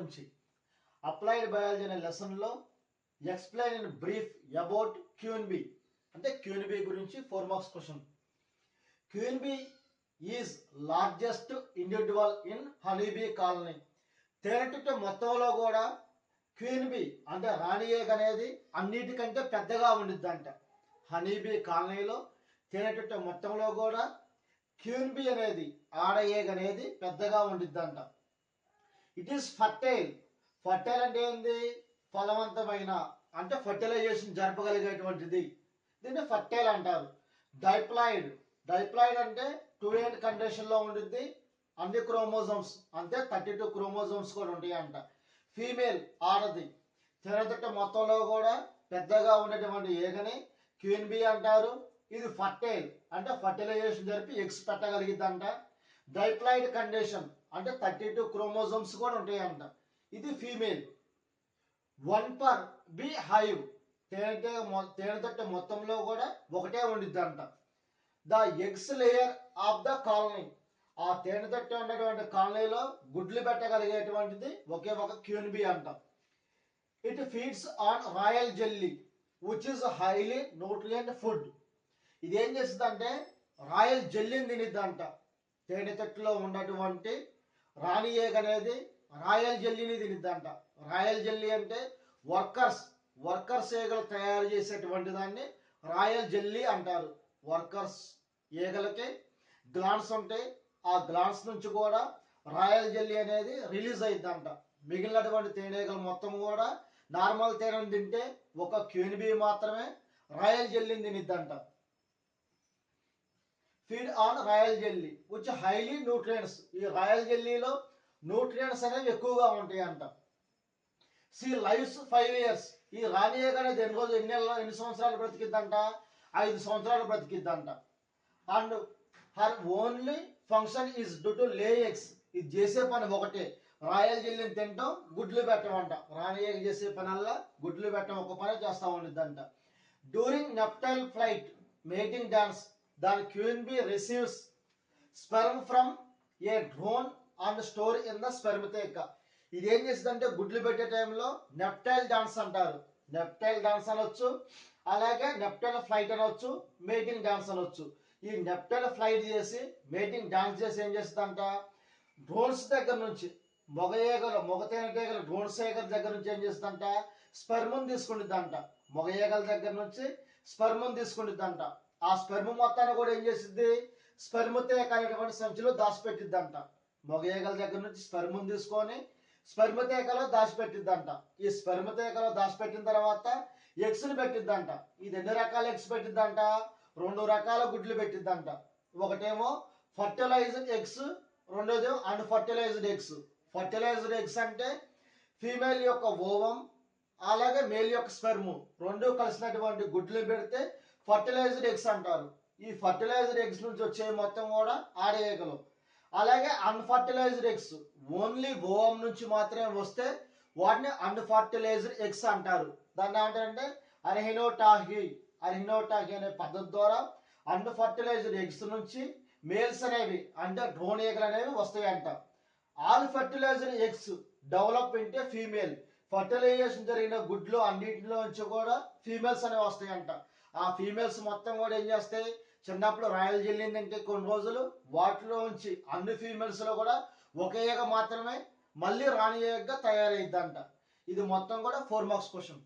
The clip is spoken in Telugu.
నుంచి అప్లైడ్ బయాలజీ అనే లెసన్లో explain in brief about queen bee అంటే క్యూన్ బీ గురించి 4 marks question. Queen bee is largest individual in honeybee colony. తేనెటీగ మొత్తంలో కూడా క్వీన్ బీ అంటే రాణి ఈగ అనేది అన్నిటికంటే పెద్దగా ఉండిద్దంట. హనీబీ కాలనీలో తేనెటీగ మొత్తంలో కూడా క్వీన్ బీ అనేది ఆడ ఈగ అనేది పెద్దగా ఉండిద్దంట. It is fertile. ఫర్టైల్ అంటే ఏంది? ఫలవంతమైన అంటే ఫర్టిలైజేషన్ జరపగలిగేటువంటిది, దీన్ని ఫర్టైల్ అంటారు. డైప్లాయిడ్. డైప్లాయిడ్ అంటే 2 end కండిషన్లో ఉండిద్ది. అన్ని క్రోమోజోమ్స్ అంటే 32 క్రోమోజోమ్స్ కూడా ఉంటాయి అంట. ఫీమేల్ ఆడది. తేనెటీగ మొత్తంలో కూడా పెద్దగా ఉండేటువంటి ఈగని క్వీన్ బీ అంటారు. ఇది ఫర్టైల్ అంటే ఫర్టిలైజేషన్ జరిపి ఎగ్స్ పెట్టగలిగిద్దంట. డైప్లాయిడ్ కండిషన్ అంటే 32 క్రోమోజోమ్స్ కూడా ఉంటాయంట. ఇది ఫీమేల్. 1 per be hive. తేనెటీగ మొత్తంలో కూడా ఒకటే ఉండిద్దంట. The eggs layer of the colony. ఆ తేనెటీగ ఉన్నటువంటి కాలనీలో గుడ్లు పెట్టగలిగేటువంటిది ఒకే ఒక క్వీన్ బీ అంట. It feeds on royal jelly which is highly nutrient food. ఇది ఏం చేస్తుందంటే రాయల్ జెల్లీని తినిద్దంట. తేనెటీగలో ఉన్నటువంటి రాణి ఈగ అనేది రాయల్ జెల్లీని తినిద్దంట. రాయల్ జెల్లీ అంటే వర్కర్స్ ఈగలు తయారు చేసేటువంటి దాన్ని రాయల్ జెల్లీ అంటారు. వర్కర్స్ ఈగలకి గ్లాండ్స్ ఉంటాయి. ఆ గ్లాండ్స్ నుంచి కూడా రాయల్ జెల్లీ అనేది రిలీజ్ అయిద్దంట. మిగిలినటువంటి తేనెటీగలు మొత్తం కూడా నార్మల్ తేనెను తింటే ఒక క్వీన్ బీ మాత్రమే రాయల్ జెల్లీని తినిద్దంట. Feed on royal jelly which highly nutrients. ఈ రాయల్ జెల్లీలో న్యూట్రియంట్స్ అనేవి ఎక్కువగా ఉంటాయి అంట. She lives 5 years. ఈ రాణి ఈగ అనేది ఎన్ని సంవత్సరాలు బ్రతికిద్దంట? 5 సంవత్సరాలు బ్రతికిద్దంట. And her only function is do to lay eggs. ఇది చేసే పని ఒకటే, రాయల్ జెల్లీని తింటాం, గుడ్లు పెట్టమంట. రాణి ఈగ చేసే పనల్లా గుడ్లు పెట్టడం ఒక పని చేస్తా ఉండిద్దంట. During nuptial flight mating dance దాని queen bee receives sperm from a drone and store in the spermatheca. ఇది ఏం చేస్తుందంటే గుడ్లు పెట్టే టైంలో నెప్టైల్ డాన్స్ అంటారు. నెప్టైల్ డాన్స్ అనొచ్చు, అలాగే నెప్టైల్ ఫ్లైట్ అనొచ్చు, మేటింగ్ డాన్స్ అనొచ్చు. ఈ నెప్టైల్ ఫ్లైట్ చేసి మేటింగ్ డాన్స్ చేసి ఏం చేస్తుందంట, డ్రోన్స్ దగ్గర నుంచి మగ తేనెటీగలు డ్రోన్స్ ఈగల దగ్గర నుంచి ఏం చేస్తుందంట, స్పెర్మ్ తీసుకుంటుందంట. మగ ఈగల దగ్గర నుంచి స్పెర్మ్ తీసుకుంటుందంట. ఆ స్పెర్మ్ మొత్తాన్ని కూడా ఏం చేసిద్ది, స్పెర్మథేక అనేటువంటి సంచిలో దాచిపెట్టిద్దంట. మగ ఈగల దగ్గర నుంచి స్పెర్మ్ తీసుకొని స్పెర్మథేకలో దాచిపెట్టిద్దంట. ఈ స్పెర్మథేకలో దాచిపెట్టిన తర్వాత ఎగ్స్ ని పెట్టిద్దంట. ఇది ఎన్ని రకాల ఎగ్స్ పెట్టిద్దంట? 2 రకాల గుడ్లు పెట్టిద్దంట. ఒకటేమో ఫర్టిలైజ్డ్ ఎగ్స్, రెండోదేమో అన్ఫర్టిలైజ్డ్ ఎగ్స్. ఫర్టిలైజ్డ్ ఎగ్స్ అంటే ఫీమేల్ యొక్క ఓవం అలాగే మేల్ యొక్క స్పెర్మ్ రెండు కలిసినటువంటి గుడ్లు పెడితే ఫర్టిలైజ్డ్ ఎగ్స్ అంటారు. ఈ ఫర్టిలైజ్డ్ ఎగ్స్ నుంచి వచ్చే మొత్తం కూడా ఆడ ఈగలు. అలాగే అన్ఫర్టిలైజ్డ్ ఎగ్స్ ఓన్లీ ఓవం నుంచి మాత్రమే వస్తే వాటిని అన్ఫర్టిలైజ్డ్ ఎగ్స్ అంటారు. దాన్ని ఏమంటారంటే అర్హినోటాహీ అనే పద్ధతి ద్వారా అన్ఫర్టిలైజ్డ్ ఎగ్స్ నుంచి మేల్స్ అనేవి అంటే డ్రోన్ ఈగలు అనేవి వస్తాయంట. ఆల్ ఫర్టిలైజ్డ్ ఎగ్స్ డెవలప్ ఇంటే ఫీమేల్. ఫర్టిలైజేషన్ జరిగిన గుడ్లు అన్నింటిలో నుంచి కూడా ఫీమేల్స్ అనేవి వస్తాయంట. ఆ ఫీమేల్స్ మొత్తం కూడా ఏం చేస్తాయి, చిన్నప్పుడు రాయల్ జెల్లీని తింటే కొన్ని రోజులు వాటిలో నుంచి అన్ని ఫీమేల్స్ లో కూడా ఒక ఈగ మాత్రమే మళ్ళీ రాణి ఈగగా తయారైద్దంట. ఇది మొత్తం కూడా 4 మార్క్స్ క్వశ్చన్.